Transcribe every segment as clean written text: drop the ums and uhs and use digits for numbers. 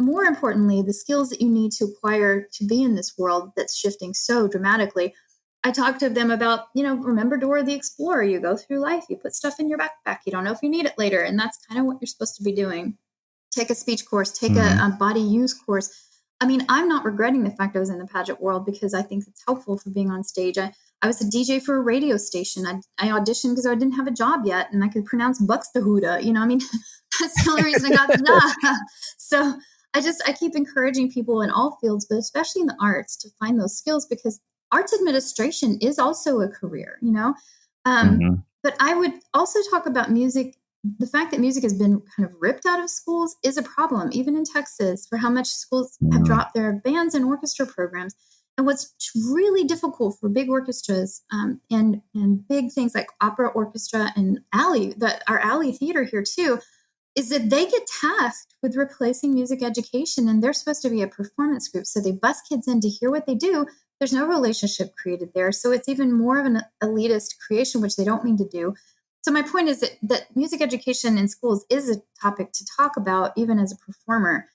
more importantly, the skills that you need to acquire to be in this world that's shifting so dramatically. I talked to them about, remember Dora the Explorer. You go through life, you put stuff in your backpack. You don't know if you need it later. And that's kind of what you're supposed to be doing. Take a speech course, take a body use course. I mean, I'm not regretting the fact I was in the pageant world because I think it's helpful for being on stage. I was a DJ for a radio station. I auditioned because I didn't have a job yet and I could pronounce Buxtehude. That's the only reason I got the job. So I keep encouraging people in all fields, but especially in the arts, to find those skills because arts administration is also a career, But I would also talk about music. The fact that music has been kind of ripped out of schools is a problem, even in Texas, for how much schools have dropped their bands and orchestra programs. And what's really difficult for big orchestras and big things like opera orchestra and our alley theater here too, is that they get tasked with replacing music education, and they're supposed to be a performance group. So they bus kids in to hear what they do. There's no relationship created there. So it's even more of an elitist creation, which they don't mean to do. So my point is that music education in schools is a topic to talk about, even as a performer.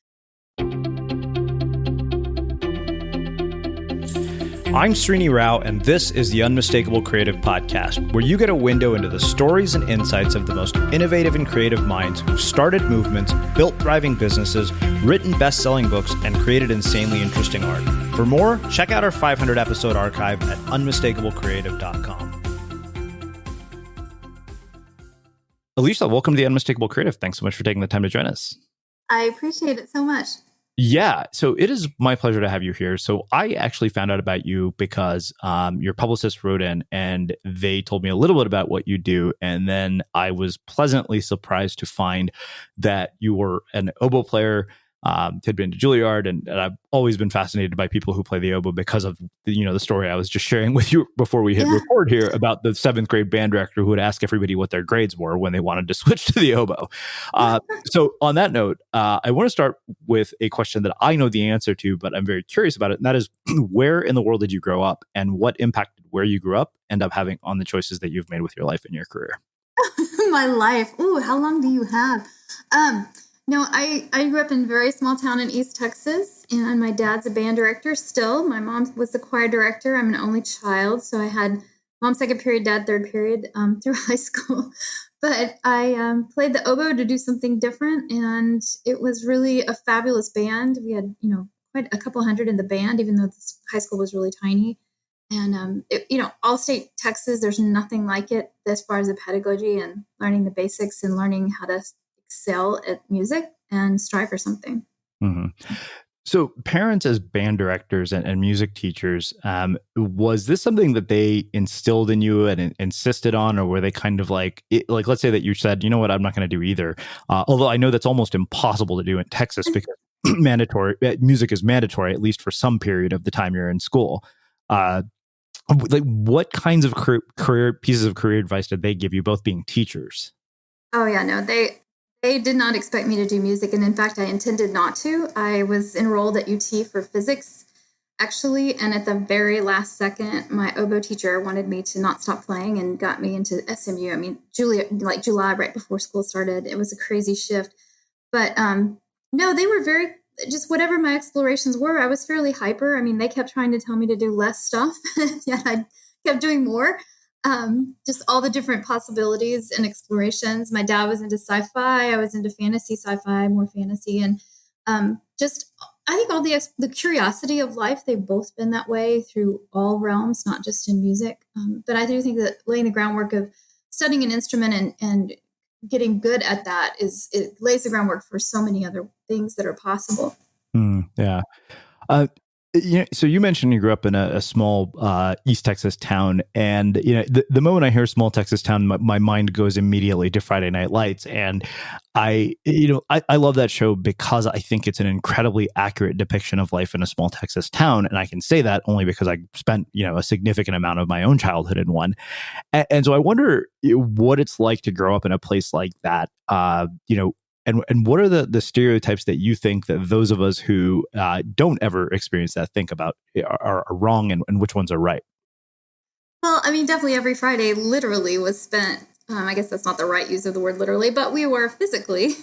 I'm Srini Rao, and this is the Unmistakable Creative Podcast, where you get a window into the stories and insights of the most innovative and creative minds who've started movements, built thriving businesses, written best-selling books, and created insanely interesting art. For more, check out our 500-episode archive at unmistakablecreative.com. Alecia, welcome to the Unmistakable Creative. Thanks so much for taking the time to join us. I appreciate it so much. Yeah, so it is my pleasure to have you here. So I actually found out about you because your publicist wrote in and they told me a little bit about what you do. And then I was pleasantly surprised to find that you were an oboe player, had been to Julliard, and I've always been fascinated by people who play the oboe because of the story I was just sharing with you before we hit record here about the 7th grade band director who would ask everybody what their grades were when they wanted to switch to the oboe. So on that note, I want to start with a question that I know the answer to, but I'm very curious about it. And that is, where in the world did you grow up, and what impact did where you grew up end up having on the choices that you've made with your life and your career? My life. Ooh, how long do you have? No, I grew up in a very small town in East Texas, and my dad's a band director still. My mom was the choir director. I'm an only child, so I had mom second period, dad third period through high school. But I played the oboe to do something different, and it was really a fabulous band. We had, quite a couple hundred in the band, even though this high school was really tiny. And, all state Texas, there's nothing like it as far as the pedagogy and learning the basics and learning how to excel at music and strive for something. Mm-hmm. So parents as band directors and music teachers, was this something that they instilled in you and insisted on, or were they kind of like, let's say that you said, you know what, I'm not going to do either. Although I know that's almost impossible to do in Texas because music is mandatory, at least for some period of the time you're in school. What kinds of pieces of career advice did they give you, both being teachers? Oh yeah, no, they did not expect me to do music. And in fact, I intended not to. I was enrolled at UT for physics, actually. And at the very last second, my oboe teacher wanted me to not stop playing and got me into SMU. I mean, July, right before school started. It was a crazy shift. But no, they were very, just whatever my explorations were, I was fairly hyper. I mean, they kept trying to tell me to do less stuff, yet I kept doing more. Just all the different possibilities and explorations. My dad was into sci-fi. I was into fantasy, sci-fi, more fantasy. And I think all the curiosity of life, they've both been that way through all realms, not just in music. But I do think that laying the groundwork of studying an instrument and getting good at that it lays the groundwork for so many other things that are possible. Yeah. So you mentioned you grew up in a small East Texas town, and the moment I hear small Texas town, my mind goes immediately to Friday Night Lights, and I love that show because I think it's an incredibly accurate depiction of life in a small Texas town, and I can say that only because I spent a significant amount of my own childhood in one, and so I wonder what it's like to grow up in a place like that. And what are the stereotypes that you think that those of us who don't ever experience that think about are wrong, and which ones are right? Well, I mean, definitely every Friday literally was spent, I guess that's not the right use of the word literally, but we were physically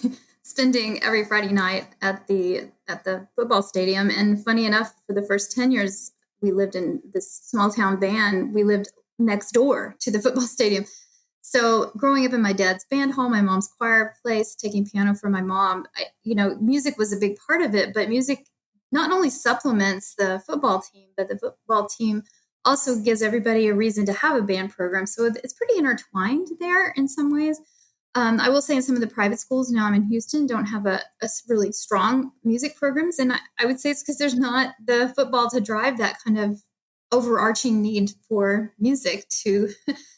spending every Friday night at the football stadium. And funny enough, for the first 10 years we lived in this small town band, we lived next door to the football stadium. So growing up in my dad's band hall, my mom's choir place, taking piano from my mom, music was a big part of it. But music not only supplements the football team, but the football team also gives everybody a reason to have a band program. So it's pretty intertwined there in some ways. I will say in some of the private schools, now I'm in Houston, don't have a really strong music programs. And I would say it's because there's not the football to drive that kind of overarching need for music to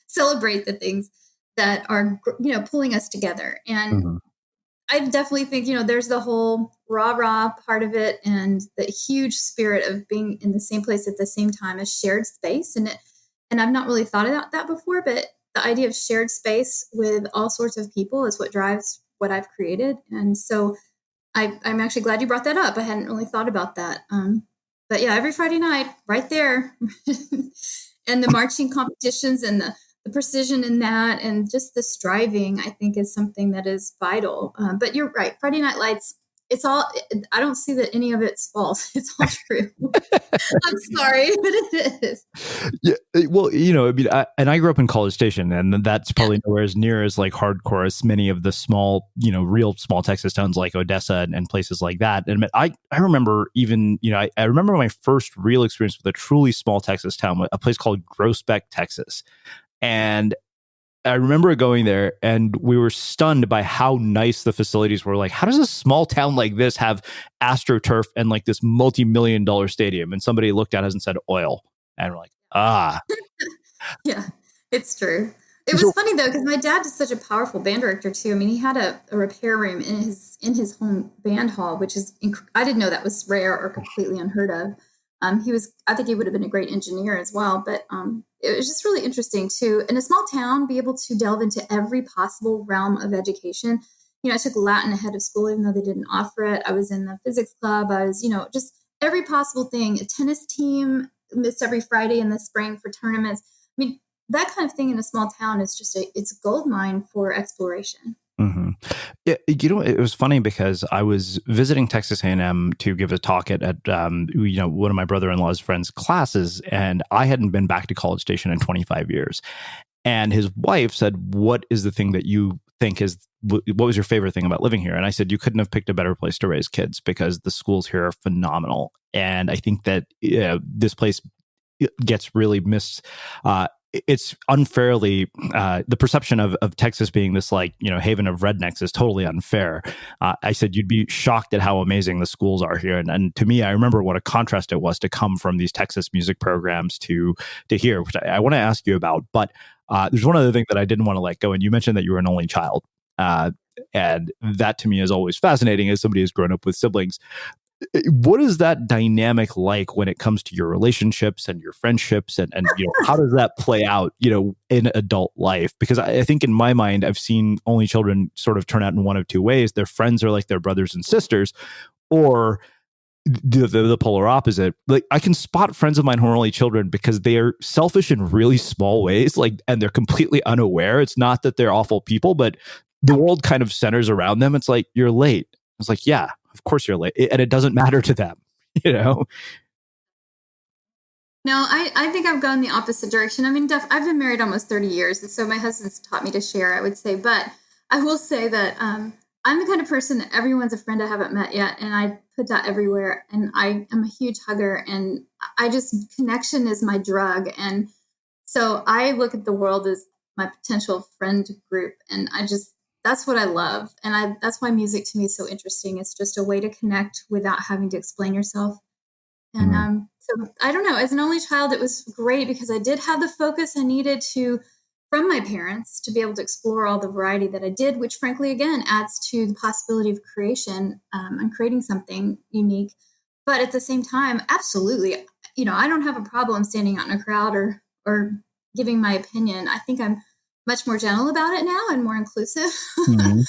celebrate the things that are, pulling us together. And I definitely think, there's the whole rah-rah part of it and the huge spirit of being in the same place at the same time as shared space. And I've not really thought about that before, but the idea of shared space with all sorts of people is what drives what I've created. And so I'm actually glad you brought that up. I hadn't really thought about that. But yeah, every Friday night, right there, and the marching competitions and the precision in that, and just the striving, I think, is something that is vital. But you're right, Friday Night Lights. I don't see that any of it's false. It's all true. I'm sorry, but it is. Yeah. Well, I grew up in College Station, and that's probably nowhere as near as like hardcore as many of the small, real small Texas towns like Odessa and places like that. And I remember even, I remember my first real experience with a truly small Texas town, a place called Groesbeck, Texas. And I remember going there and we were stunned by how nice the facilities were. Like, how does a small town like this have AstroTurf and like this multi-million-dollar stadium? And somebody looked at us and said oil. And we're like, Yeah, it's true. It was funny though, because my dad is such a powerful band director too. I mean, he had a repair room in his home band hall, which is, I didn't know that was rare or completely unheard of. I think he would have been a great engineer as well, but it was just really interesting to, in a small town, be able to delve into every possible realm of education. I took Latin ahead of school, even though they didn't offer it. I was in the physics club. I was, just every possible thing, a tennis team, missed every Friday in the spring for tournaments. I mean, that kind of thing in a small town is just it's a gold mine for exploration. Mm-hmm. Yeah, it was funny because I was visiting Texas A&M to give a talk at one of my brother-in-law's friends' classes, and I hadn't been back to College Station in 25 years. And his wife said, "What is the thing that you think what was your favorite thing about living here?" And I said, "You couldn't have picked a better place to raise kids because the schools here are phenomenal." And I think that this place gets really it's unfairly the perception of Texas being this haven of rednecks is totally unfair. I said you'd be shocked at how amazing the schools are here, and to me, I remember what a contrast it was to come from these Texas music programs to here, which I want to ask you about. But there's one other thing that I didn't want to let go, and you mentioned that you were an only child, and that to me is always fascinating as somebody who's grown up with siblings. What is that dynamic like when it comes to your relationships and your friendships and how does that play out, in adult life? Because I think in my mind, I've seen only children sort of turn out in one of two ways. Their friends are like their brothers and sisters, or the polar opposite. Like, I can spot friends of mine who are only children because they are selfish in really small ways, and they're completely unaware. It's not that they're awful people, but the world kind of centers around them. It's like, you're late. It's like, yeah, of course you're late. And it doesn't matter to them, No, I think I've gone the opposite direction. I mean, I've been married almost 30 years, and so my husband's taught me to share, I would say. But I will say that I'm the kind of person that everyone's a friend I haven't met yet, and I put that everywhere. And I am a huge hugger, and connection is my drug. And so I look at the world as my potential friend group, and that's what I love. And that's why music to me is so interesting. It's just a way to connect without having to explain yourself. And so I don't know, as an only child, it was great because I did have the focus I needed from my parents to be able to explore all the variety that I did, which frankly, again, adds to the possibility of creation and creating something unique. But at the same time, absolutely, I don't have a problem standing out in a crowd or giving my opinion. I think I'm much more gentle about it now and more inclusive. Mm-hmm.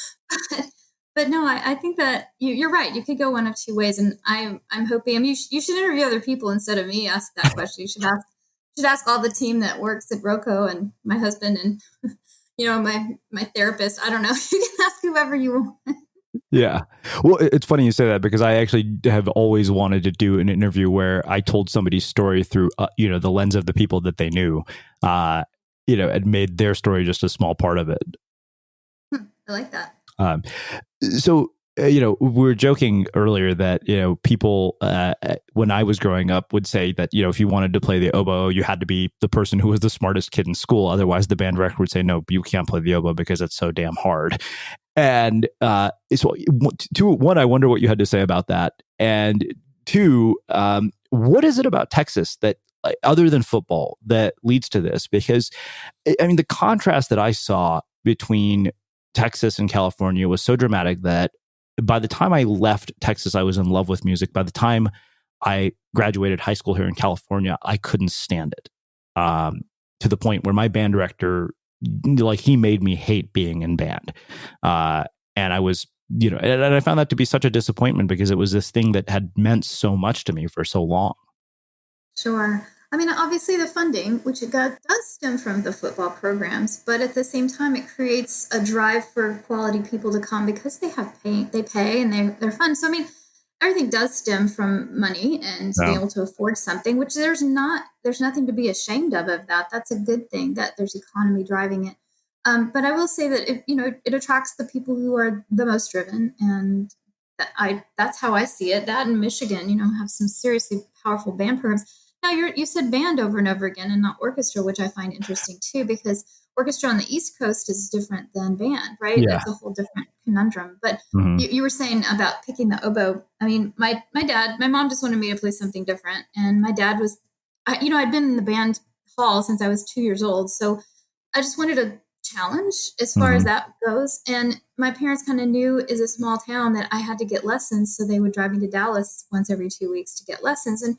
But no, I think that you're right. You could go one of two ways, and I'm hoping. I mean, you should interview other people instead of me ask that question. You should ask all the team that works at Roco and my husband and my therapist. I don't know. You can ask whoever you want. Yeah. Well, it's funny you say that because I actually have always wanted to do an interview where I told somebody's story through, the lens of the people that they knew, and made their story just a small part of it. I like that. So, we were joking earlier that, people, when I was growing up would say that, if you wanted to play the oboe, you had to be the person who was the smartest kid in school. Otherwise, the band director would say, no, you can't play the oboe because it's so damn hard. And so, one, I wonder what you had to say about that. And two, what is it about Texas that, other than football, that leads to this? Because, I mean, the contrast that I saw between Texas and California was so dramatic that by the time I left Texas, I was in love with music. By the time I graduated high school here in California, I couldn't stand it, to the point where my band director, he made me hate being in band. And I was, and I found that to be such a disappointment because it was this thing that had meant so much to me for so long. Sure. I mean, obviously the funding, which does stem from the football programs, but at the same time, it creates a drive for quality people to come because they pay and they're fun. So, I mean, everything does stem from money and being able to afford something, which there's nothing to be ashamed of that. That's a good thing that there's economy driving it. But I will say that it attracts the people who are the most driven, and that's how I see it. That in Michigan, have some seriously powerful band programs. Now, you said band over and over again and not orchestra, which I find interesting too, because orchestra on the East Coast is different than band, right? Yeah. That's a whole different conundrum. But you were saying about picking the oboe. I mean, my mom just wanted me to play something different. And my dad was, I'd been in the band hall since I was 2 years old. So I just wanted a challenge as far as that goes. And my parents kind of knew as a small town that I had to get lessons. So they would drive me to Dallas once every 2 weeks to get lessons. And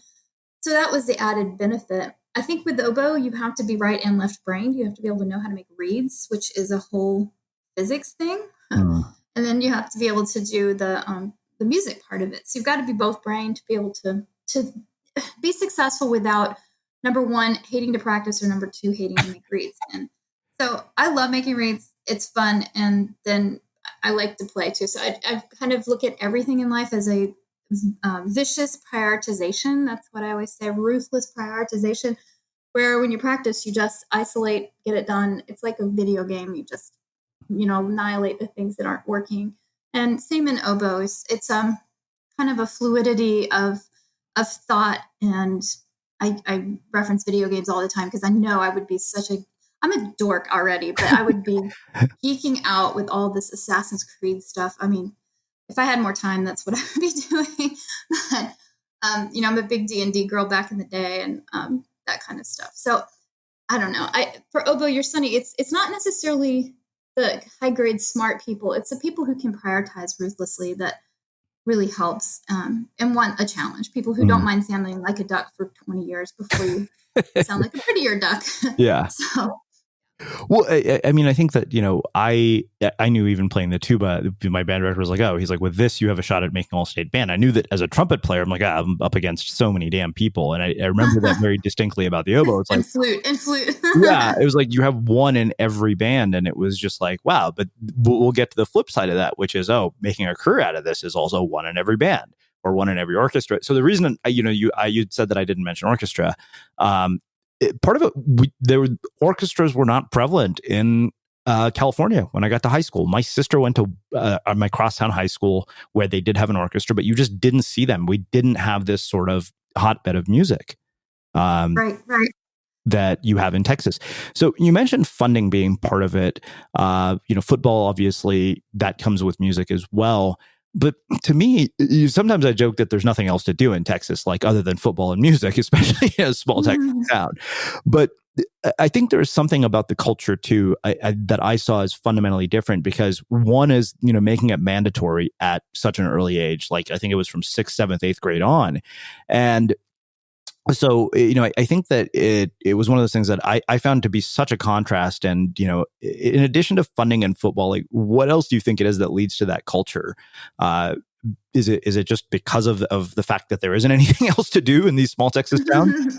so that was the added benefit. I think with the oboe, you have to be right and left brained. You have to be able to know how to make reeds, which is a whole physics thing. And then you have to be able to do the music part of it. So you've got to be both brained to be able to be successful without, number one, hating to practice, or number two, hating to make reeds. And so I love making reeds. It's fun. And then I like to play too. So I kind of look at everything in life as a vicious prioritization. That's what I always say, ruthless prioritization, where when you practice, you just isolate, get it done. It's like a video game. You just, annihilate the things that aren't working. And same in oboes. It's kind of a fluidity of thought. And I reference video games all the time because I know I would be I'm a dork already, but I would be geeking out with all this Assassin's Creed stuff. I mean, if I had more time, that's what I would be doing. But, I'm a big D&D girl back in the day and that kind of stuff. So I don't know. For oboe, you're sunny. It's not necessarily the high grade smart people. It's the people who can prioritize ruthlessly that really helps and want a challenge. People who don't mind sounding like a duck for 20 years before you sound like a prettier duck. Yeah. So. Well, I mean, I think that, I knew even playing the tuba, my band director was like, oh, he's like, with this, you have a shot at making all-state band. I knew that as a trumpet player, I'm like, I'm up against so many damn people. And I remember that very distinctly about the oboe. It's like, and flute. Yeah, it was like you have one in every band. And it was just like, wow. But we'll get to the flip side of that, which is, making a career out of this is also one in every band or one in every orchestra. So the reason, you said that I didn't mention orchestra, part of it, orchestras were not prevalent in California when I got to high school. My sister went to my crosstown high school where they did have an orchestra, but you just didn't see them. We didn't have this sort of hotbed of music. Right. That you have in Texas. So you mentioned funding being part of it. Football, obviously, that comes with music as well. But to me, sometimes I joke that there's nothing else to do in Texas, like other than football and music, especially in a small Texas town. But I think there's something about the culture too that I saw as fundamentally different because one is, making it mandatory at such an early age. Like I think it was from 6th, 7th, 8th grade on. And so, I think that it was one of those things that I found to be such a contrast. And, in addition to funding and football, like what else do you think it is that leads to that culture? Is it just because of the fact that there isn't anything else to do in these small Texas towns?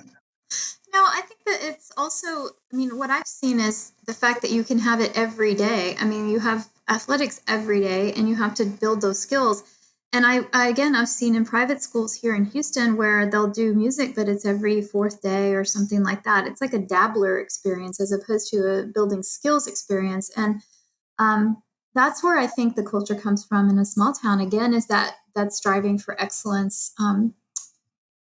No, I think that it's also, I mean, what I've seen is the fact that you can have it every day. I mean, you have athletics every day and you have to build those skills. And again, I've seen in private schools here in Houston where they'll do music, but it's every fourth day or something like that. It's like a dabbler experience as opposed to a building skills experience. And that's where I think the culture comes from in a small town, again, is that striving for excellence.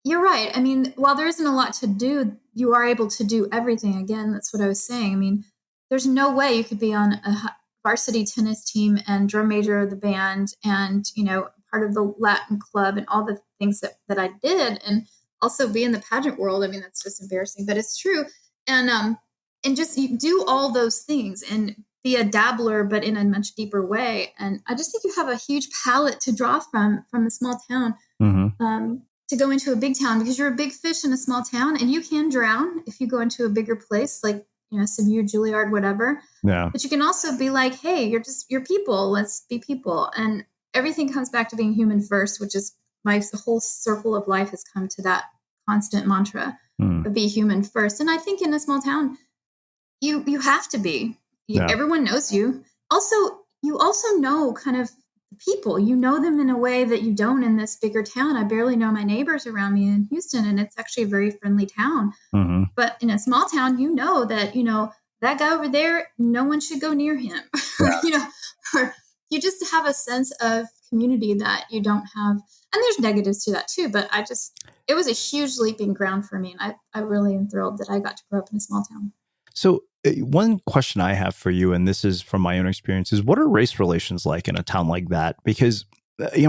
You're right. I mean, while there isn't a lot to do, you are able to do everything. Again, that's what I was saying. I mean, there's no way you could be on a varsity tennis team and drum major of the band and, part of the Latin club and all the things that I did, and also be in the pageant world. I mean, that's just embarrassing, but it's true. And just you do all those things and be a dabbler, but in a much deeper way. And I just think you have a huge palette to draw from a small town. Mm-hmm. To go into a big town, because you're a big fish in a small town and you can drown if you go into a bigger place like, SMU, Julliard, whatever. Yeah. But you can also be like, hey, you're people. Let's be people. And everything comes back to being human first, which is my whole circle of life has come to that constant mantra of be human first. And I think in a small town, you have to be. Everyone knows you. Also, you also know kind of people, them in a way that you don't in this bigger town. I barely know my neighbors around me in Houston, and it's actually a very friendly town. Mm-hmm. But in a small town, that, that guy over there, no one should go near him. Yeah. Or you just have a sense of community that you don't have. And there's negatives to that too, but it was a huge leaping ground for me. And I really am thrilled that I got to grow up in a small town. So one question I have for you, and this is from my own experience, is what are race relations like in a town like that? Because,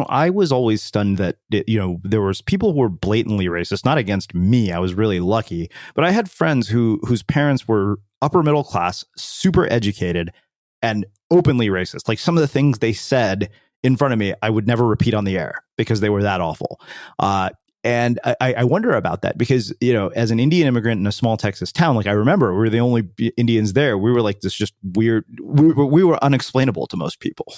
I was always stunned that, there was people who were blatantly racist, not against me. I was really lucky. But I had friends whose parents were upper middle class, super educated, and openly racist. Like some of the things they said in front of me, I would never repeat on the air because they were that awful. And I wonder about that because, as an Indian immigrant in a small Texas town, like I remember we were the only Indians there. We were like this just weird. We were unexplainable to most people.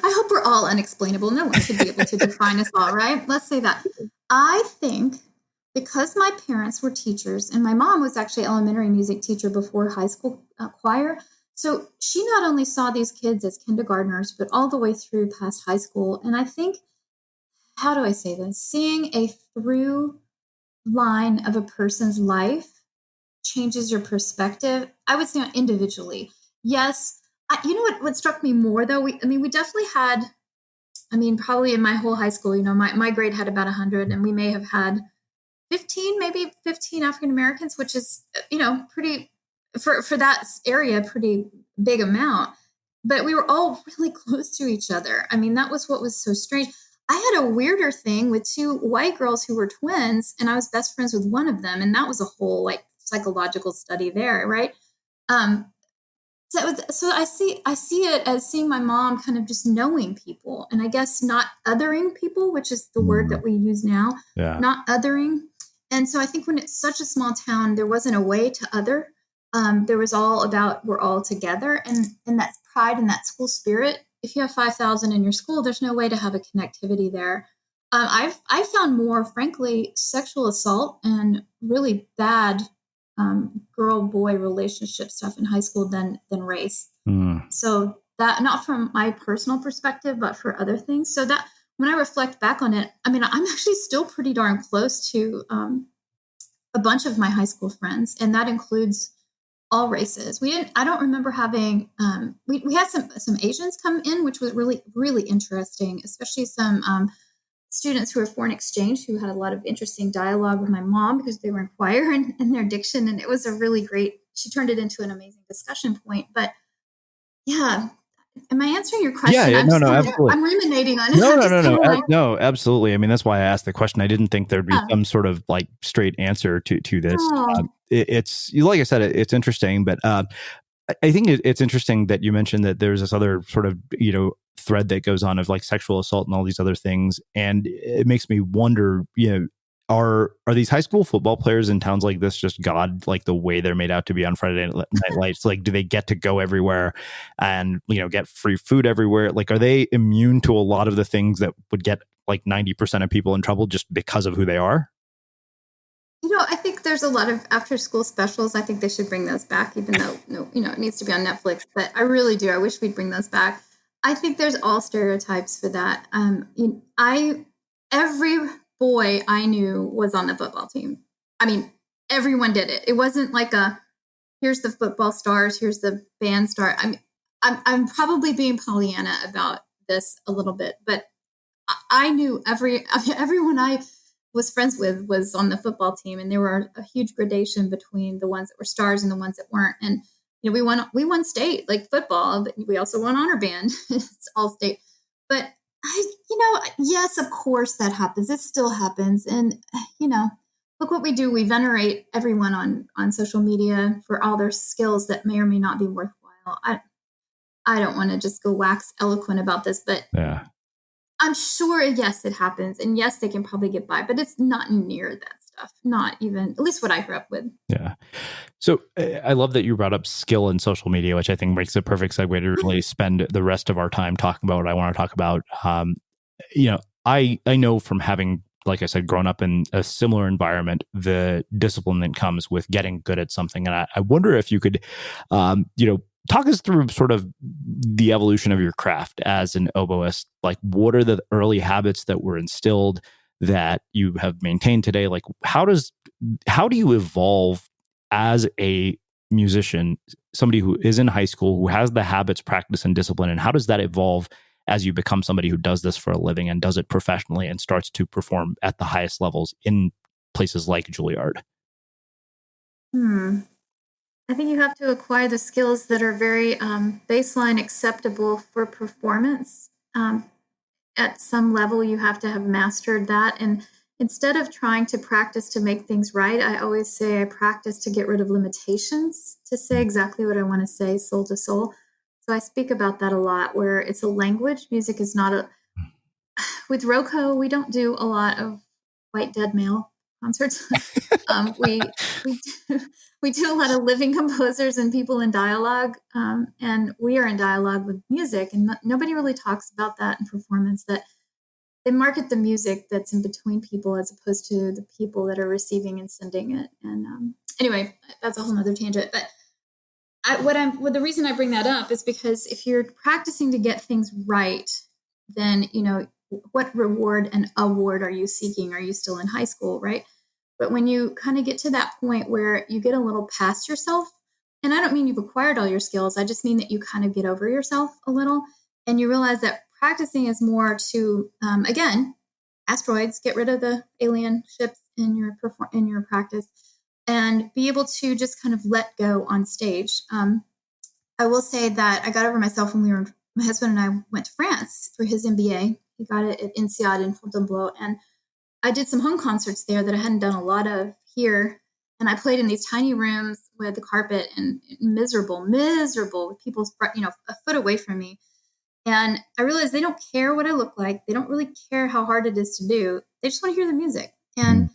I hope we're all unexplainable. No one should be able to define us all, right? Let's say that. I think because my parents were teachers and my mom was actually elementary music teacher before high school choir. So she not only saw these kids as kindergartners, but all the way through past high school. And I think, how do I say this? Seeing a through line of a person's life changes your perspective. I would say individually. Yes. What struck me more though, we definitely had, probably in my whole high school, my grade had about 100 and we may have had 15 African Americans, which is, pretty for that area, pretty big amount, but we were all really close to each other. That was what was so strange. I had a weirder thing with two white girls who were twins, and I was best friends with one of them. And that was a whole psychological study there. Right. So I see it as seeing my mom kind of just knowing people, and I guess not othering people, which is the word that we use now, not othering. And so I think when it's such a small town, there wasn't a way to other. There was all about we're all together, and that pride and that school spirit. If you have 5,000 in your school, there's no way to have a connectivity there. I found more, frankly, sexual assault and really bad girl-boy relationship stuff in high school than race. So that, not from my personal perspective, but for other things. So that when I reflect back on it, I'm actually still pretty darn close to a bunch of my high school friends, and that includes all races. I don't remember having, we had some Asians come in, which was really, really interesting, especially some students who were foreign exchange who had a lot of interesting dialogue with my mom because they were in choir and their diction. And it was a really great, she turned it into an amazing discussion point. But yeah, am I answering your question? Yeah, no, absolutely. I'm ruminating on it. No, absolutely. That's why I asked the question. I didn't think there'd be some sort of straight answer to this. It's like I said, it's interesting, but I think it's interesting that you mentioned that there's this other sort of, thread that goes on of sexual assault and all these other things. And it makes me wonder, are these high school football players in towns like this just God, the way they're made out to be on Friday Night Lights? Do they get to go everywhere and, get free food everywhere? Are they immune to a lot of the things that would get 90% of people in trouble just because of who they are? I think there's a lot of after school specials. I think they should bring those back, even though, no, it needs to be on Netflix. But I really do. I wish we'd bring those back. I think there's all stereotypes for that. Every boy I knew was on the football team. I mean, everyone did it. It wasn't like here's the football stars, here's the band star. I'm probably being Pollyanna about this a little bit, but I knew everyone I was friends with was on the football team, and there were a huge gradation between the ones that were stars and the ones that weren't. And we won state like football, but we also won honor band. It's all state. But yes, of course that happens. It still happens, and look what we do. We venerate everyone on social media for all their skills that may or may not be worthwhile. I don't want to just go wax eloquent about this, but yeah. I'm sure, yes, it happens. And yes, they can probably get by, but it's not near that stuff. Not even, at least what I grew up with. Yeah. So I love that you brought up skill in social media, which I think makes a perfect segue to really spend the rest of our time talking about what I want to talk about. I know from having, like I said, grown up in a similar environment, the discipline that comes with getting good at something. And I wonder if you could, talk us through sort of the evolution of your craft as an oboist. Like, what are the early habits that were instilled that you have maintained today? Like, how do you evolve as a musician, somebody who is in high school, who has the habits, practice, and discipline, and how does that evolve as you become somebody who does this for a living and does it professionally and starts to perform at the highest levels in places like Julliard? I think you have to acquire the skills that are very baseline acceptable for performance. At some level, you have to have mastered that. And instead of trying to practice to make things right, I always say I practice to get rid of limitations, to say exactly what I want to say, soul to soul. So I speak about that a lot, where it's a language. Music is not with Roco, we don't do a lot of white dead male concerts. We do a lot of living composers and people in dialogue, and we are in dialogue with music, and nobody really talks about that in performance. That they market the music that's in between people as opposed to the people that are receiving and sending it. And anyway, that's a whole nother tangent. But the reason I bring that up is because if you're practicing to get things right, then what reward and award are you seeking? Are you still in high school, right? But when you kind of get to that point where you get a little past yourself, and I don't mean you've acquired all your skills, I just mean that you kind of get over yourself a little, and you realize that practicing is more to, again, asteroids, get rid of the alien ships in your practice, and be able to just kind of let go on stage. I will say that I got over myself when my husband and I went to France for his MBA. He got it at INSEAD in Fontainebleau, and I did some home concerts there that I hadn't done a lot of here. And I played in these tiny rooms with the carpet and miserable with people, a foot away from me. And I realized they don't care what I look like. They don't really care how hard it is to do. They just want to hear the music. And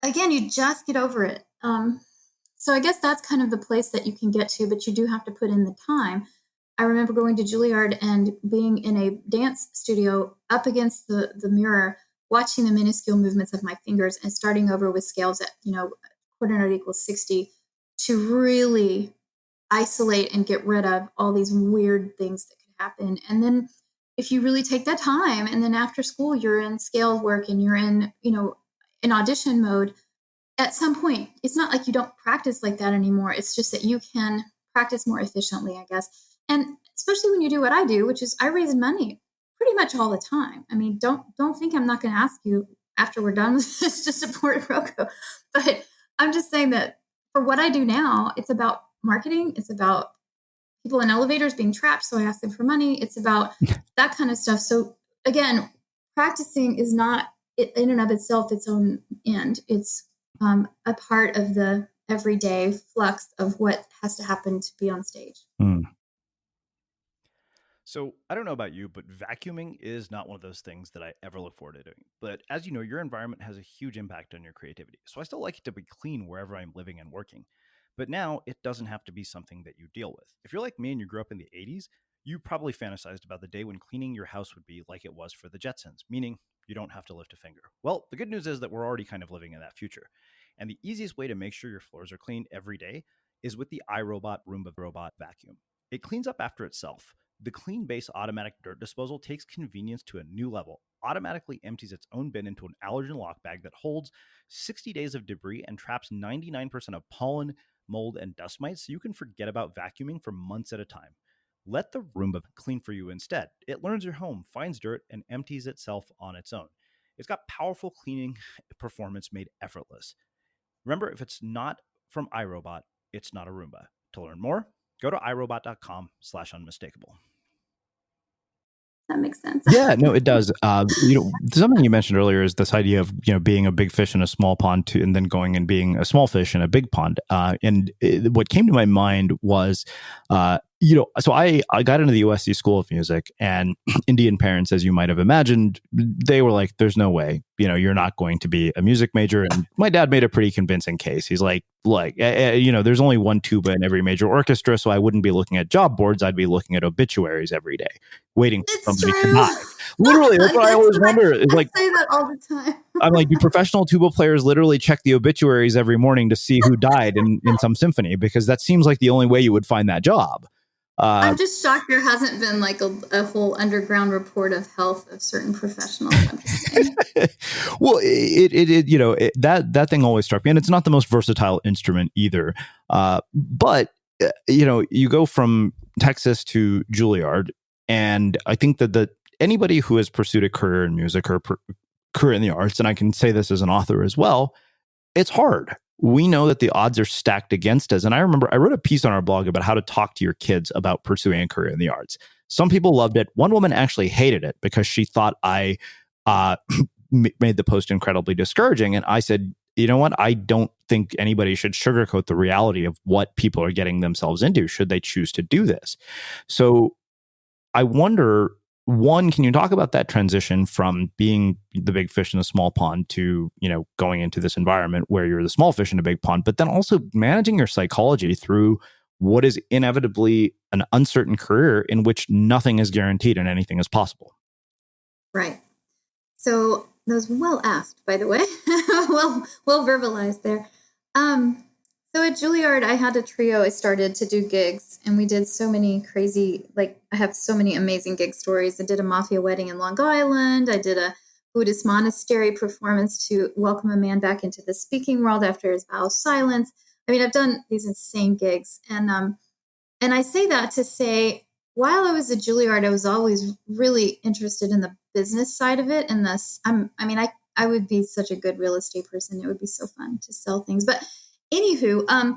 again, you just get over it. So I guess that's kind of the place that you can get to, but you do have to put in the time. I remember going to Julliard and being in a dance studio up against the mirror, watching the minuscule movements of my fingers and starting over with scales at, quarter note equals 60 to really isolate and get rid of all these weird things that could happen. And then if you really take that time, and then after school, you're in scale work and you're in, in audition mode, at some point, it's not like you don't practice like that anymore. It's just that you can practice more efficiently, I guess. And especially when you do what I do, which is I raise money pretty much all the time. I mean, don't think I'm not going to ask you after we're done with this to support Roco. But I'm just saying that for what I do now, it's about marketing. It's about people in elevators being trapped, so I ask them for money. It's about that kind of stuff. So again, practicing is not in and of itself its own end. It's a part of the everyday flux of what has to happen to be on stage. So I don't know about you, but vacuuming is not one of those things that I ever look forward to doing. But as you know, your environment has a huge impact on your creativity. So I still like it to be clean wherever I'm living and working. But now it doesn't have to be something that you deal with. If you're like me and you grew up in the 80s, you probably fantasized about the day when cleaning your house would be like it was for the Jetsons, meaning you don't have to lift a finger. Well, the good news is that we're already kind of living in that future. And the easiest way to make sure your floors are clean every day is with the iRobot Roomba Robot Vacuum. It cleans up after itself. The Clean Base automatic dirt disposal takes convenience to a new level, automatically empties its own bin into an allergen lock bag that holds 60 days of debris and traps 99% of pollen, mold, and dust mites, so you can forget about vacuuming for months at a time. Let the Roomba clean for you instead. It learns your home, finds dirt, and empties itself on its own. It's got powerful cleaning performance made effortless. Remember, if it's not from iRobot, it's not a Roomba. To learn more, go to irobot.com/unmistakable. That makes sense. Yeah, no, it does. Something you mentioned earlier is this idea of being a big fish in a small pond, and then going and being a small fish in a big pond. What came to my mind was, so I got into the USC School of Music, and Indian parents, as you might have imagined, they were like, "There's no way, you're not going to be a music major." And my dad made a pretty convincing case. He's like, there's only one tuba in every major orchestra, so I wouldn't be looking at job boards. I'd be looking at obituaries every day, waiting for somebody to die. Literally, that's what I always wonder. Is like, I say that all the time. I'm like, do professional tuba players literally check the obituaries every morning to see who died in some symphony? Because that seems like the only way you would find that job. I'm just shocked there hasn't been like a whole underground report of health of certain professionals. I'm just saying. Well, that thing always struck me, and it's not the most versatile instrument either. But you go from Texas to Julliard, and I think that anybody who has pursued a career in music or career in the arts, and I can say this as an author as well, it's hard. We know that the odds are stacked against us. And I remember I wrote a piece on our blog about how to talk to your kids about pursuing a career in the arts. Some people loved it. One woman actually hated it because she thought I made the post incredibly discouraging. And I said, you know what? I don't think anybody should sugarcoat the reality of what people are getting themselves into should they choose to do this. So I wonder, one, can you talk about that transition from being the big fish in a small pond to, going into this environment where you're the small fish in a big pond, but then also managing your psychology through what is inevitably an uncertain career in which nothing is guaranteed and anything is possible? Right. So that was well asked, by the way. well verbalized there. So at Julliard, I had a trio. I started to do gigs, and we did so many crazy, I have so many amazing gig stories. I did a mafia wedding in Long Island. I did a Buddhist monastery performance to welcome a man back into the speaking world after his vow of silence. I mean, I've done these insane gigs. And I say that to say, while I was at Julliard, I was always really interested in the business side of it. And I would be such a good real estate person. It would be so fun to sell things. But anywho,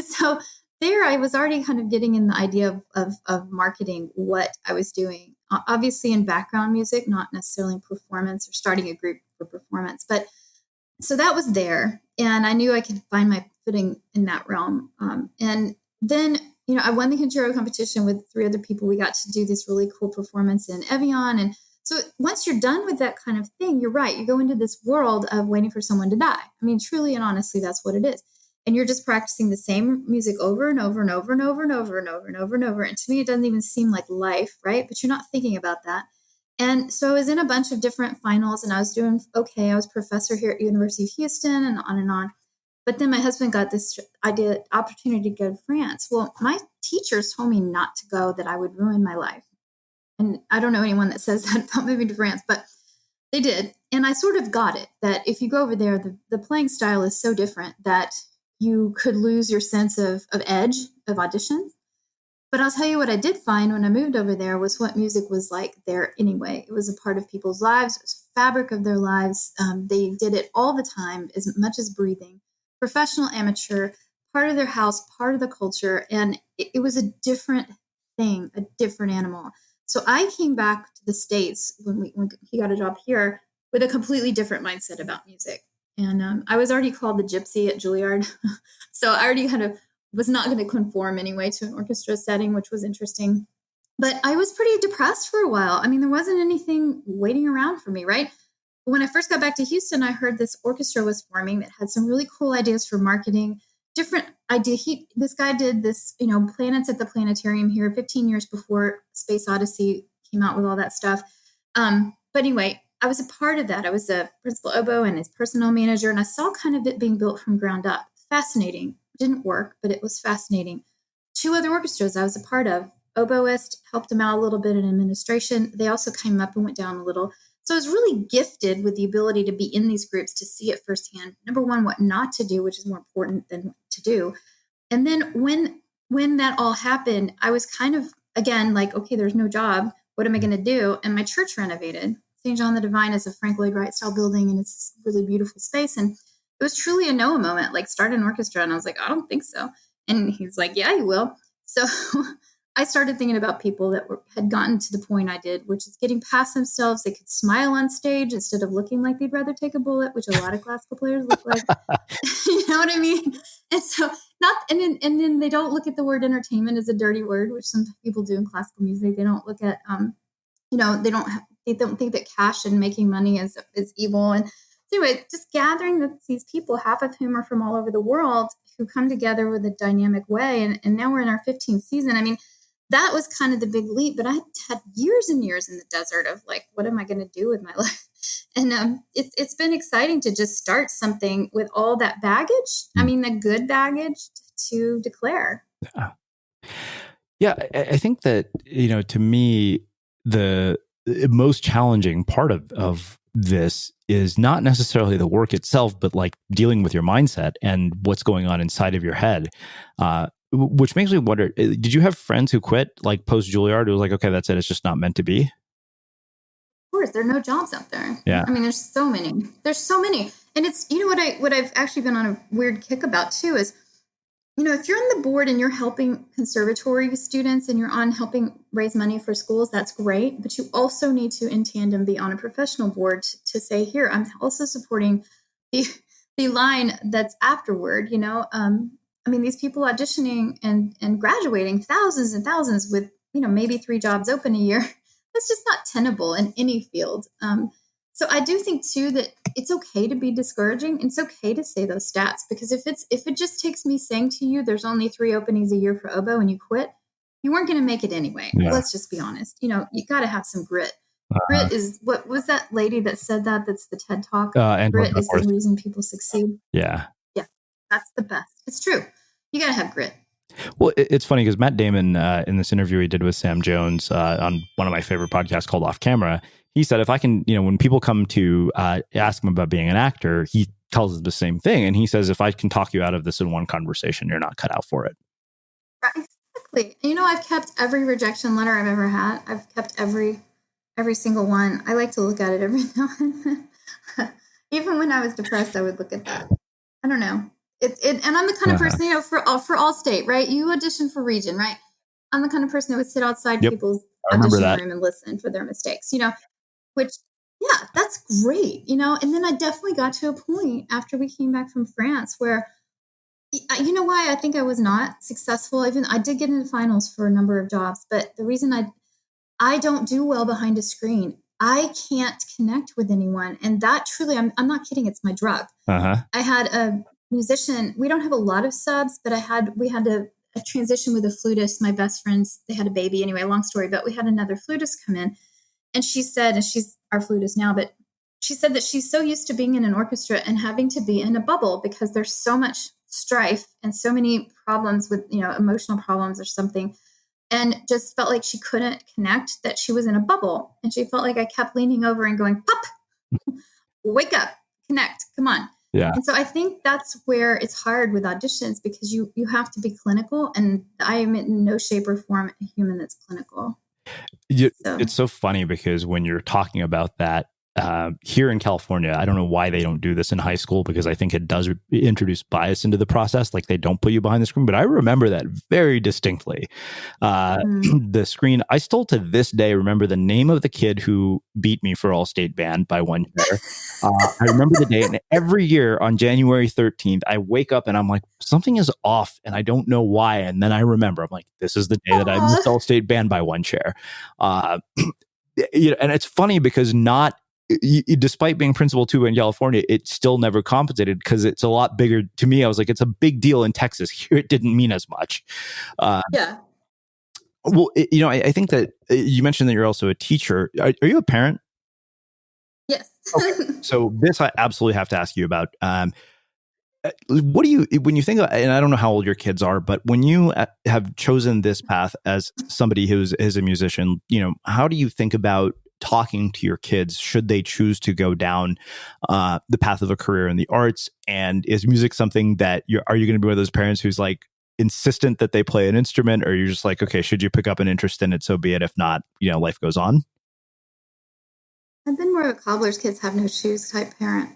so there I was already kind of getting in the idea of marketing what I was doing, obviously in background music, not necessarily in performance or starting a group for performance. But so that was there, and I knew I could find my footing in that realm. And then, I won the concerto competition with 3 other people. We got to do this really cool performance in Evian. And so once you're done with that kind of thing, you're right. You go into this world of waiting for someone to die. I mean, truly and honestly, that's what it is. And you're just practicing the same music over and over and over and over and over and over and over and over. And to me, it doesn't even seem like life, right? But you're not thinking about that. And so I was in a bunch of different finals, and I was doing okay. I was professor here at University of Houston and on and on. But then my husband got this opportunity to go to France. Well, my teachers told me not to go, that I would ruin my life. And I don't know anyone that says that about moving to France, but they did. And I sort of got it, that if you go over there, the playing style is so different that you could lose your sense of edge of auditions. But I'll tell you what I did find when I moved over there was what music was like there anyway. It was a part of people's lives. It was fabric of their lives. They did it all the time, as much as breathing. Professional, amateur, part of their house, part of the culture. And it was a different thing, a different animal. So I came back to the States when he got a job here with a completely different mindset about music. And I was already called the gypsy at Julliard. So I already kind of was not going to conform anyway to an orchestra setting, which was interesting. But I was pretty depressed for a while. I mean, there wasn't anything waiting around for me, right? When I first got back to Houston, I heard this orchestra was forming that had some really cool ideas for marketing, different idea. This guy did this, planets at the planetarium here 15 years before Space Odyssey came out with all that stuff. But anyway, I was a part of that. I was a principal oboe and his personnel manager, and I saw kind of it being built from ground up. Fascinating. Didn't work, but it was fascinating. 2 other orchestras I was a part of. Oboist helped them out a little bit in administration. They also came up and went down a little. So I was really gifted with the ability to be in these groups, to see it firsthand. Number one, what not to do, which is more important than what to do. And then when that all happened, I was kind of, again, like, okay, there's no job. What am I going to do? And my church renovated. St. John the Divine is a Frank Lloyd Wright style building, and it's a really beautiful space. And it was truly a Noah moment, like start an orchestra. And I was like, I don't think so. And he's like, yeah, you will. So I started thinking about people that had gotten to the point I did, which is getting past themselves. They could smile on stage instead of looking like they'd rather take a bullet, which a lot of classical players look like. You know what I mean? And so and then they don't look at the word entertainment as a dirty word, which some people do in classical music. They don't look at, they don't think that cash and making money is evil. And so anyway, just gathering these people, half of whom are from all over the world, who come together with a dynamic way. And now we're in our 15th season. I mean, that was kind of the big leap, but I had years and years in the desert of like, what am I going to do with my life? And it's been exciting to just start something with all that baggage. I mean, the good baggage to declare. Yeah, I think that, to me, the most challenging part of this is not necessarily the work itself, but like dealing with your mindset and what's going on inside of your head. Which makes me wonder, did you have friends who quit like post Julliard? It was like, okay, that's it. It's just not meant to be. Of course, there are no jobs out there. Yeah. I mean, there's so many. And it's, what I've actually been on a weird kick about too is, if you're on the board and you're helping conservatory students and you're on helping raise money for schools, that's great. But you also need to, in tandem, be on a professional board to say, here, I'm also supporting the line that's afterward, I mean, these people auditioning and graduating, thousands and thousands with, maybe 3 jobs open a year. That's just not tenable in any field. So I do think too that it's okay to be discouraging. It's okay to say those stats, because if it just takes me saying to you, there's only 3 openings a year for oboe and you quit, you weren't going to make it anyway. Yeah. Let's just be honest. You got to have some grit. Grit is, what was that lady that said that? That's the TED Talk. Grit is the reason people succeed. Yeah. Yeah. That's the best. It's true. You got to have grit. Well, it's funny because Matt Damon, in this interview he did with Sam Jones on one of my favorite podcasts called Off Camera, he said, if I can, when people come to ask him about being an actor, he tells them the same thing. And he says, if I can talk you out of this in one conversation, you're not cut out for it. Right, exactly. I've kept every rejection letter I've ever had. I've kept every single one. I like to look at it every now and then. Even when I was depressed, I would look at that. I don't know. And I'm the kind of person, for all state, right? You audition for region, right? I'm the kind of person that would sit outside people's audition room and listen for their mistakes, which, yeah, that's great, And then I definitely got to a point after we came back from France where, why I think I was not successful. Even I did get into finals for a number of jobs, but the reason I don't do well behind a screen, I can't connect with anyone. And that truly, I'm not kidding, it's my drug. I had a musician. We don't have a lot of subs, but we had a transition with a flutist. My best friends, they had a baby. Anyway, long story, but we had another flutist come in, and she said, and she's our flutist now, but she said that she's so used to being in an orchestra and having to be in a bubble because there's so much strife and so many problems with, emotional problems or something, and just felt like she couldn't connect, that she was in a bubble. And she felt like I kept leaning over and going, Pop, wake up, connect, come on. Yeah. And so I think that's where it's hard with auditions, because you have to be clinical, and I am in no shape or form a human that's clinical. It's so funny because when you're talking about that, here in California, I don't know why they don't do this in high school, because I think it does introduce bias into the process. Like, they don't put you behind the screen, but I remember that very distinctly. The screen, I still to this day remember the name of the kid who beat me for all-state band by 1 year. I remember the day, and every year on January 13th, I wake up and I'm like, something is off and I don't know why. And then I remember, I'm like, this is the day that I missed all-state band by 1 chair. And it's funny because despite being principal tuba in California, it still never compensated, because it's a lot bigger to me. I was like, it's a big deal in Texas. Here, it didn't mean as much. Yeah. Well, I think that you mentioned that you're also a teacher. Are you a parent? Yes. Okay. So this I absolutely have to ask you about. What do you, when you think of, and I don't know how old your kids are, but when you have chosen this path as somebody is a musician, how do you think about talking to your kids should they choose to go down the path of a career in the arts? And is music something that are you going to be one of those parents who's like insistent that they play an instrument, or you're just like, okay, should you pick up an interest in it, so be it. If not, life goes on. I've been more of a cobbler's kids have no shoes type parent.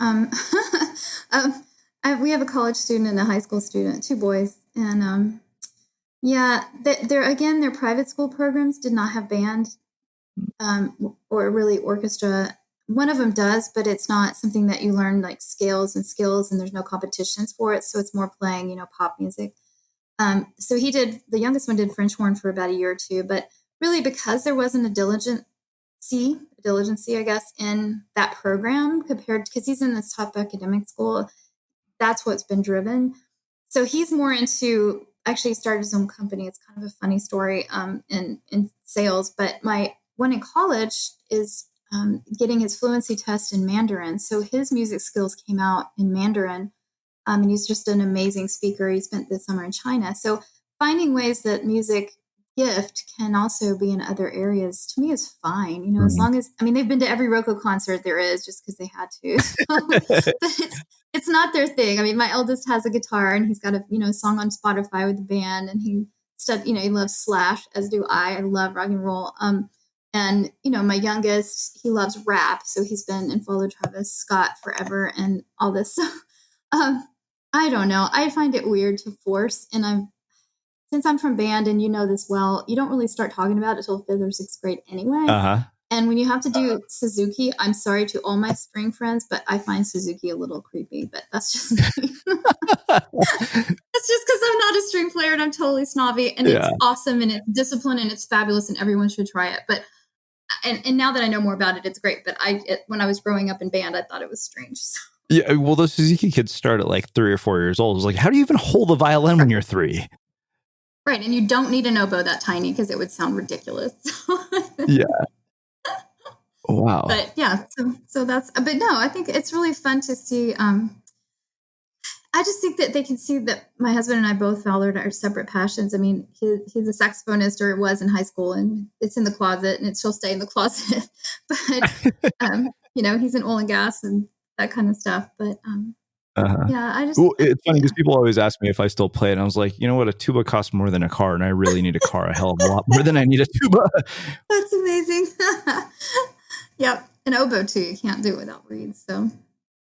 We have a college student and a high school student, two boys, and yeah, their private school programs did not have band or really orchestra. One of them does, but it's not something that you learn like scales and skills, and there's no competitions for it. So it's more playing, pop music. So the youngest one did French horn for about a year or two, but really because there wasn't a diligency, I guess, in that program because he's in this top academic school. That's what's been driven. So he's more into actually started his own company. It's kind of a funny story in sales, but my one in college is getting his fluency test in Mandarin. So his music skills came out in Mandarin. And he's just an amazing speaker. He spent the summer in China. So finding ways that music gift can also be in other areas to me is fine. As long as, they've been to every Roco concert there is just because they had to. So, but it's not their thing. My eldest has a guitar and he's got a, song on Spotify with the band, and he loves Slash, as do I. I love rock and roll. And, my youngest, he loves rap. So he's been and followed Travis Scott forever and all this. So, I don't know. I find it weird to force. And since I'm from band and you know this well, you don't really start talking about it until 5th or 6th grade anyway. Uh-huh. And when you have to do Suzuki, I'm sorry to all my string friends, but I find Suzuki a little creepy, but that's just me. That's just because I'm not a string player and I'm totally snobby, and it's awesome and it's disciplined and it's fabulous and everyone should try it. But and now that I know more about it, it's great. But when I was growing up in band, I thought it was strange. So. Yeah, well, those Suzuki kids start at like 3 or 4 years old. It's like, how do you even hold a violin when you're 3? Right, and you don't need an oboe that tiny because it would sound ridiculous. Yeah. Wow. But yeah, so that's. But no, I think it's really fun to see. I just think that they can see that my husband and I both followed our separate passions. He's a saxophonist, or was in high school, and it's in the closet, and it still stay in the closet. But he's in oil and gas and that kind of stuff. But yeah, I just. Well, it's funny because people always ask me if I still play it, and I was like, you know what, a tuba costs more than a car, and I really need a car a hell of a lot more than I need a tuba. That's amazing. Yep, an oboe too. You can't do it without reeds. So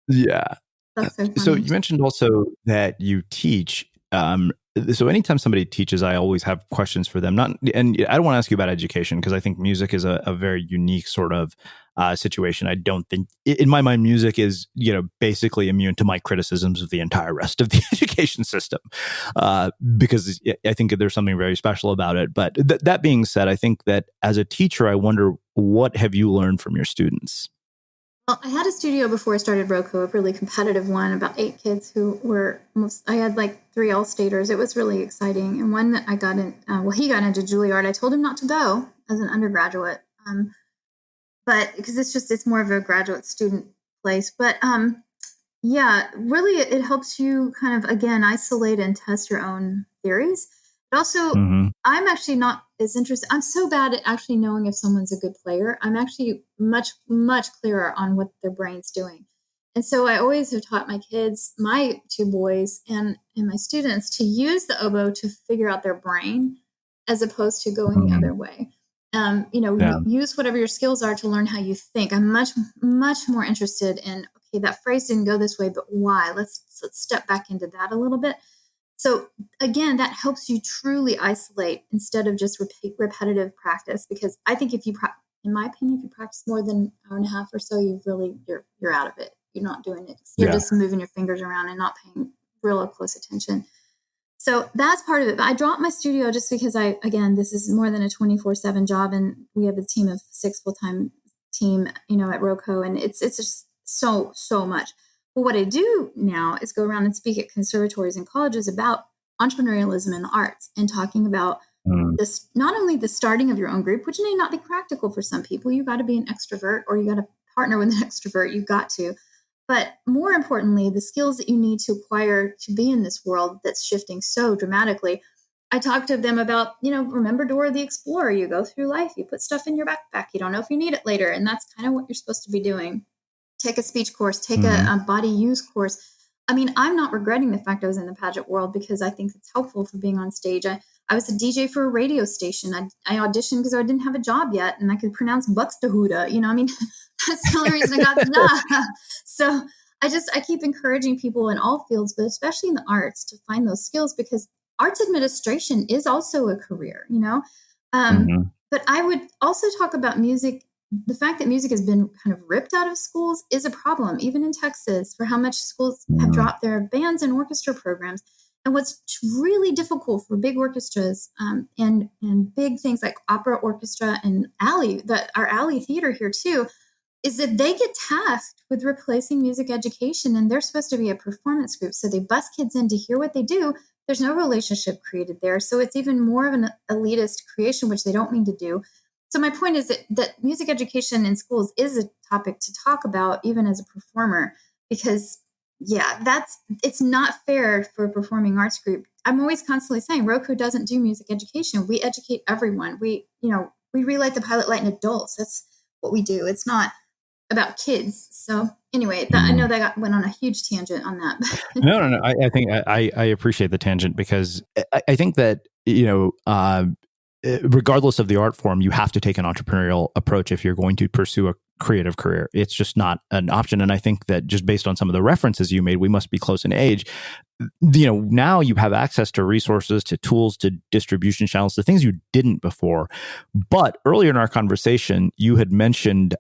yeah. That's so funny. So you mentioned also that you teach. So anytime somebody teaches, I always have questions for them. And I don't want to ask you about education because I think music is a very unique sort of situation. I don't think, in my mind, music is basically immune to my criticisms of the entire rest of the education system because I think there's something very special about it. But that being said, I think that as a teacher, I wonder, what have you learned from your students? Well, I had a studio before I started Roco, a really competitive one, about 8 kids I had like 3 all-staters. It was really exciting. And one that I got in, he got into Julliard. I told him not to go as an undergraduate, but because it's more of a graduate student place. But yeah, really it helps you kind of, again, isolate and test your own theories. But also, I'm actually not as interested. I'm so bad at actually knowing if someone's a good player. I'm actually much, much clearer on what their brain's doing. And so I always have taught my kids, my 2 boys and my students, to use the oboe to figure out their brain as opposed to going the other way. Use whatever your skills are to learn how you think. I'm much, much more interested in, okay, that phrase didn't go this way, but why? Let's step back into that a little bit. So again, that helps you truly isolate instead of just repetitive practice. Because I think in my opinion, if you practice more than an hour and a half or so, you're out of it. You're not doing it. You're just moving your fingers around and not paying real close attention. So that's part of it. But I dropped my studio just because this is more than a 24/7 job, and we have a team of 6 full-time team, at Roco, and it's just so much. But what I do now is go around and speak at conservatories and colleges about entrepreneurialism in the arts and talking about this, not only the starting of your own group, which may not be practical for some people. You got to be an extrovert or you got to partner with an extrovert. You've got to. But more importantly, the skills that you need to acquire to be in this world that's shifting so dramatically. I talked to them about, remember Dora the Explorer. You go through life, you put stuff in your backpack. You don't know if you need it later. And that's kind of what you're supposed to be doing. Take a speech course, take a body use course. I mean, I'm not regretting the fact I was in the pageant world because I think it's helpful for being on stage. I was a DJ for a radio station. I auditioned because I didn't have a job yet and I could pronounce Buxtehude. That's the only reason I got the job. So I keep encouraging people in all fields, but especially in the arts, to find those skills because arts administration is also a career, But I would also talk about music. The fact that music has been kind of ripped out of schools is a problem, even in Texas, for how much schools have dropped their bands and orchestra programs. And what's really difficult for big orchestras and big things like opera orchestra and our alley theater here too, is that they get tasked with replacing music education, and they're supposed to be a performance group. So they bus kids in to hear what they do. There's no relationship created there. So it's even more of an elitist creation, which they don't mean to do. So my point is that music education in schools is a topic to talk about, even as a performer, because it's not fair for a performing arts group. I'm always constantly saying Roco doesn't do music education. We educate everyone. We relight the pilot light in adults. That's what we do. It's not about kids. So anyway, I know that went on a huge tangent on that. No. I think I appreciate the tangent because I think that, regardless of the art form, you have to take an entrepreneurial approach if you're going to pursue a creative career. It's just not an option. And I think that just based on some of the references you made, we must be close in age. Now you have access to resources, to tools, to distribution channels, to things you didn't before. But earlier in our conversation, you had mentioned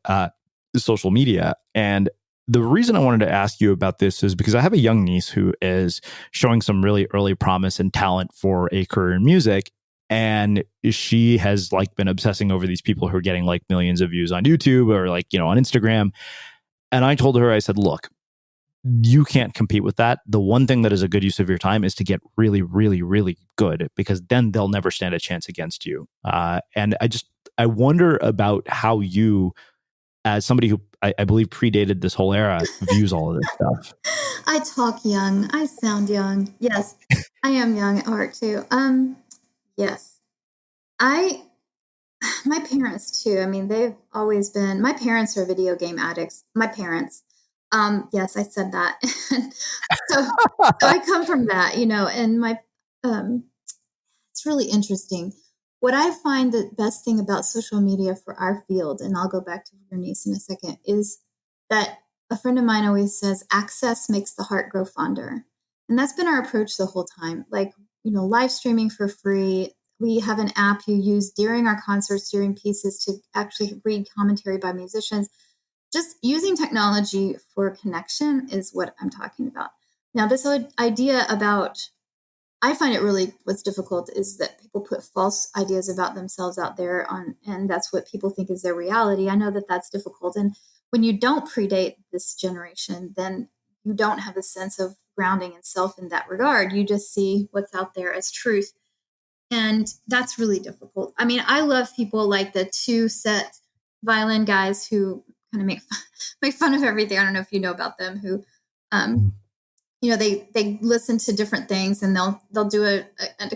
social media. And the reason I wanted to ask you about this is because I have a young niece who is showing some really early promise and talent for a career in music. And she has been obsessing over these people who are getting millions of views on YouTube or on Instagram. And I told her, I said, look, you can't compete with that. The one thing that is a good use of your time is to get really, really, really good, because then they'll never stand a chance against you. And I wonder about how you, as somebody who I believe predated this whole era, views all of this stuff. I talk young. I sound young. Yes, I am young at heart too. Yes. My parents too. I mean, they've always been, my parents are video game addicts. My parents. Yes, I said that. so I come from that, and it's really interesting. What I find the best thing about social media for our field, and I'll go back to your niece in a second, is that a friend of mine always says, access makes the heart grow fonder. And that's been our approach the whole time. Live streaming for free. We have an app you use during our concerts, during pieces, to actually read commentary by musicians. Just using technology for connection is what I'm talking about. Now, this idea about, I find it really, what's difficult is that people put false ideas about themselves out there and that's what people think is their reality. I know that that's difficult. And when you don't predate this generation, then you don't have a sense of grounding in self in that regard. You just see what's out there as truth. And that's really difficult. I mean, I love people like the two set violin guys who kind of make fun of everything. I don't know if you know about them, who, they listen to different things and they'll do a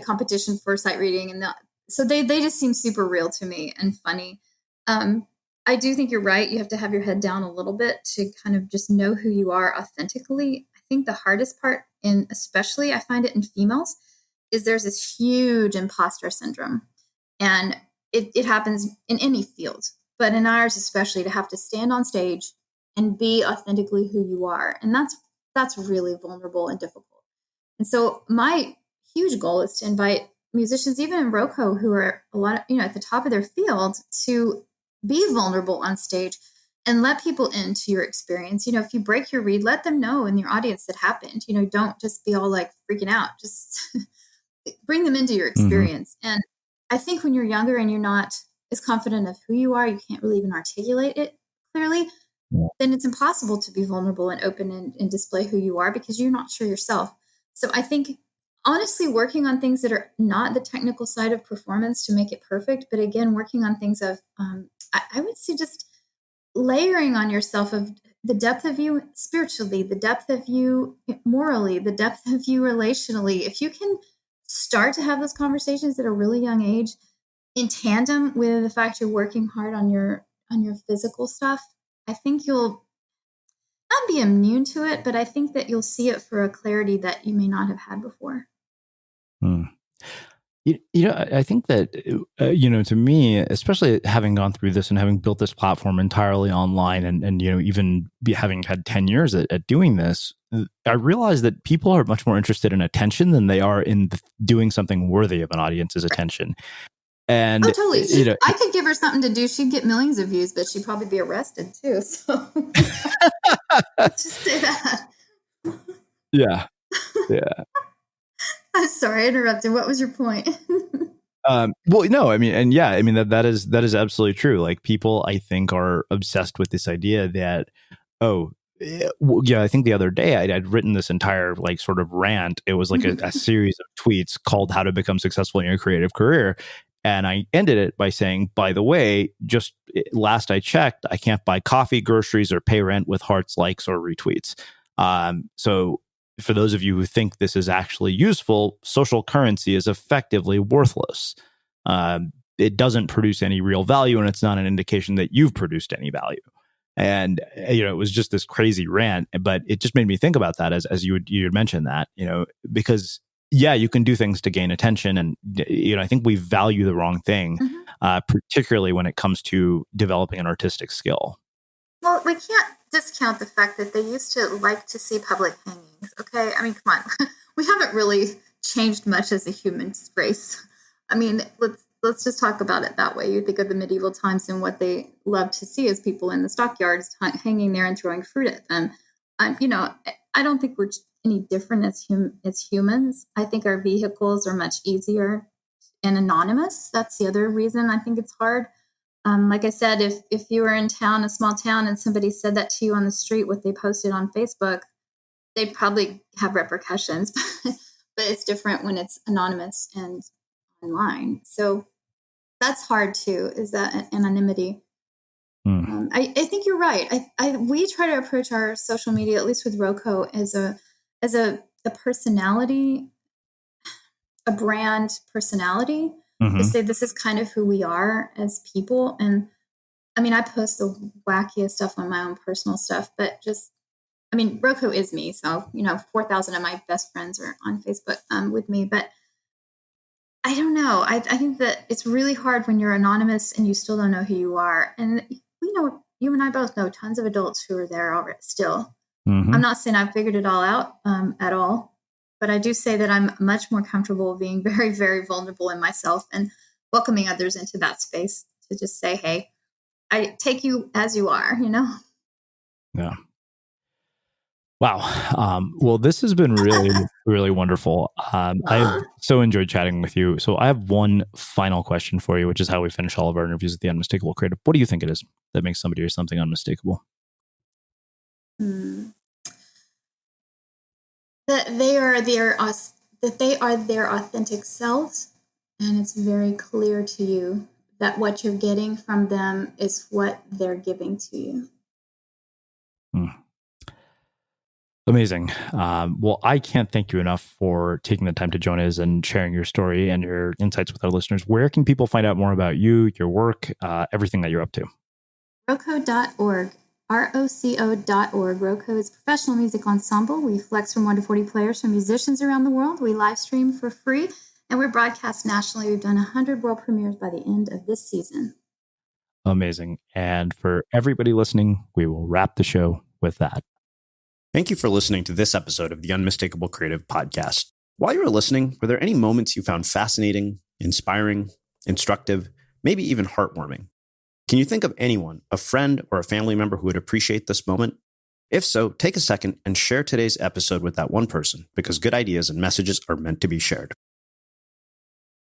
competition for sight reading. And so they just seem super real to me and funny. I do think you're right. You have to have your head down a little bit to kind of just know who you are authentically. I think the hardest part, especially I find it in females, is there's this huge imposter syndrome. And it happens in any field, but in ours especially, to have to stand on stage and be authentically who you are. And that's really vulnerable and difficult. And so my huge goal is to invite musicians, even in Roco, who are a lot of, at the top of their field, to be vulnerable on stage and let people into your experience. If you break your reed, let them know in your audience that happened. Don't just be all freaking out. Just bring them into your experience. And I think when you're younger and you're not as confident of who you are, you can't really even articulate it clearly, then it's impossible to be vulnerable and open and display who you are because you're not sure yourself. So I think, honestly, working on things that are not the technical side of performance to make it perfect, but again, working on things of, I would say just layering on yourself of the depth of you spiritually, the depth of you morally, the depth of you relationally. If you can start to have those conversations at a really young age in tandem with the fact you're working hard on your physical stuff, I think you'll not be immune to it, but I think that you'll see it for a clarity that you may not have had before. I think that, to me, especially having gone through this and having built this platform entirely online and even having had 10 years at doing this, I realized that people are much more interested in attention than they are in doing something worthy of an audience's attention. And totally. I could give her something to do. She'd get millions of views, but she'd probably be arrested too. So let's just say that. Yeah. I'm sorry, I interrupted. What was your point? That is absolutely true. Like, people, I think, are obsessed with this idea that, I think the other day I'd written this entire sort of rant. It was like a series of tweets called "How to Become Successful in Your Creative Career." And I ended it by saying, by the way, just last I checked, I can't buy coffee, groceries, or pay rent with hearts, likes, or retweets. So for those of you who think this is actually useful, social currency is effectively worthless. It doesn't produce any real value, and it's not an indication that you've produced any value. And, it was just this crazy rant, but it just made me think about that as you had mentioned that, because you can do things to gain attention. And, I think we value the wrong thing, particularly when it comes to developing an artistic skill. Well, we can't discount the fact that they used to like to see public hangings. Okay. I mean, come on. We haven't really changed much as a human race. I mean, let's just talk about it that way. You think of the medieval times and what they loved to see is people in the stockyards hanging there and throwing fruit at them. I don't think we're any different as humans. I think our vehicles are much easier and anonymous. That's the other reason I think it's hard. Like I said, if you were in town, a small town, and somebody said that to you on the street, what they posted on Facebook, they'd probably have repercussions. But it's different when it's anonymous and online. So that's hard too, is that anonymity. I think you're right. We try to approach our social media, at least with Roco, as a personality, a brand personality. To say this is kind of who we are as people. And I mean, I post the wackiest stuff on my own personal stuff, but Roco is me. So, 4,000 of my best friends are on Facebook with me, but I don't know. I think that it's really hard when you're anonymous and you still don't know who you are. And, you and I both know tons of adults who are there already still. I'm not saying I've figured it all out at all. But I do say that I'm much more comfortable being very, very vulnerable in myself and welcoming others into that space to just say, hey, I take you as you are, Yeah. Wow. Well, this has been really, really wonderful. I've so enjoyed chatting with you. So I have one final question for you, which is how we finish all of our interviews at the Unmistakable Creative. What do you think it is that makes somebody or something unmistakable? That they are their authentic selves, and it's very clear to you that what you're getting from them is what they're giving to you. Amazing. Well, I can't thank you enough for taking the time to join us and sharing your story and your insights with our listeners. Where can people find out more about you, your work, everything that you're up to? Roco.org. ROCO.org. Roco is a professional music ensemble. We flex from 1 to 40 players from musicians around the world. We live stream for free, and we're broadcast nationally. We've done 100 world premieres by the end of this season. Amazing. And for everybody listening, we will wrap the show with that. Thank you for listening to this episode of the Unmistakable Creative Podcast. While you were listening, were there any moments you found fascinating, inspiring, instructive, maybe even heartwarming? Can you think of anyone, a friend or a family member who would appreciate this moment? If so, take a second and share today's episode with that one person, because good ideas and messages are meant to be shared.